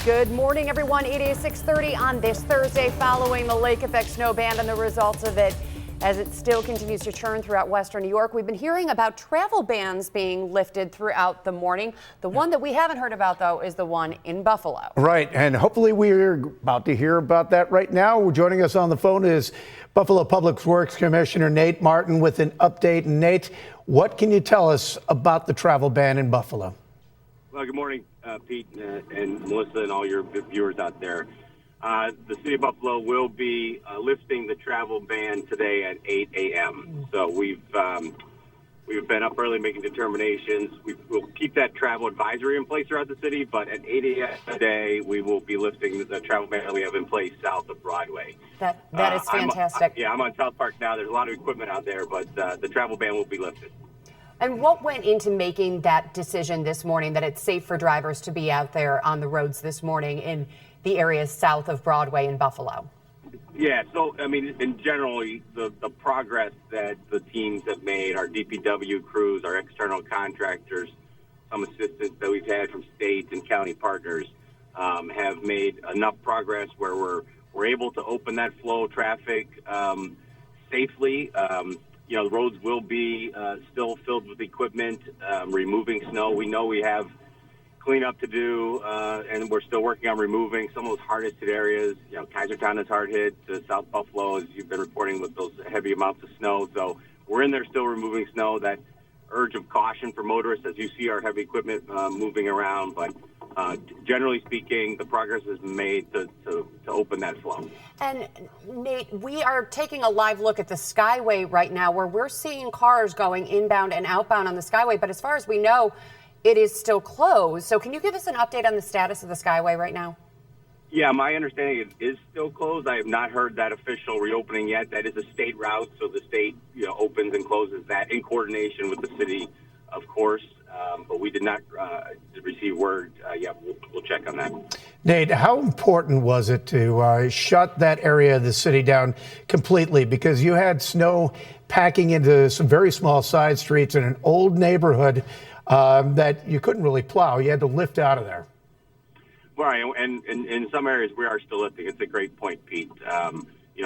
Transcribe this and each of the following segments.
Good morning, everyone. 8 is 6:30 on this Thursday following the lake effect snow ban and the results of it as it still continues to churn throughout western New York. We've been hearing about travel bans being lifted throughout the morning. The one that we haven't heard about, though, is the one in Buffalo. Right, and hopefully we're about to hear about that right now. Joining us on the phone is Buffalo Public Works Commissioner Nate Martin with an update. Nate, what can you tell us about the travel ban in Buffalo? Well, good morning, Pete and Melissa and all your viewers out there. The city of Buffalo will be lifting the travel ban today at 8 a.m. So we've been up early making determinations. We'll keep that travel advisory in place throughout the city, but at 8 a.m. today, we will be lifting the travel ban that we have in place south of Broadway. That is fantastic. I'm on South Park now. There's a lot of equipment out there, but the travel ban will be lifted. And what went into making that decision this morning that it's safe for drivers to be out there on the roads this morning in the areas south of Broadway in Buffalo? Yeah, so, I mean, in general, the progress that the teams have made, our DPW crews, our external contractors, some assistance that we've had from state and county partners have made enough progress where we're able to open that flow of traffic safely. The roads will be still filled with equipment, removing snow. We know we have cleanup to do, and we're still working on removing some of those hardest hit areas. Kaisertown is hard hit, South Buffalo, as you've been reporting, with those heavy amounts of snow. So we're in there still removing snow. That urge of caution for motorists as you see our heavy equipment moving around. But generally speaking, the progress is made to open that flow. And Nate, we are taking a live look at the Skyway right now where we're seeing cars going inbound and outbound on the Skyway. But as far as we know, it is still closed. So can you give us an update on the status of the Skyway right now? Yeah, my understanding it is still closed. I have not heard that official reopening yet. That is a state route, so the state opens and closes that in coordination with the city, of course. But we did not receive word yet. We'll check on that. Nate, how important was it to shut that area of the city down completely? Because you had snow packing into some very small side streets in an old neighborhood that you couldn't really plow. You had to lift out of there. Right, and in some areas we are still lifting. It's a great point, Pete.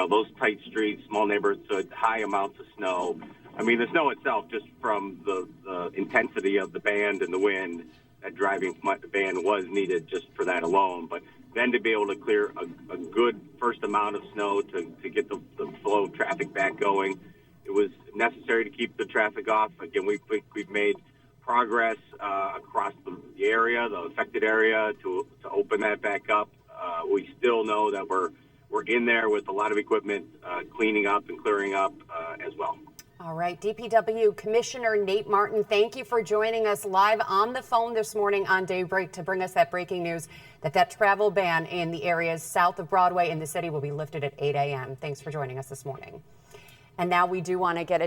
Those tight streets, small neighborhoods, so high amounts of snow. I mean, the snow itself, just from the intensity of the band and the wind, that driving ban was needed just for that alone. But then to be able to clear a good first amount of snow to get the flow of traffic back going, it was necessary to keep the traffic off. Again, we've made progress across the area, the affected area, to open that back up. We still know that we're in there with a lot of equipment cleaning up and clearing up as well. All right, DPW Commissioner Nate Martin, thank you for joining us live on the phone this morning on Daybreak to bring us that breaking news that travel ban in the areas south of Broadway in the city will be lifted at 8 a.m. Thanks for joining us this morning. And now we do want to get a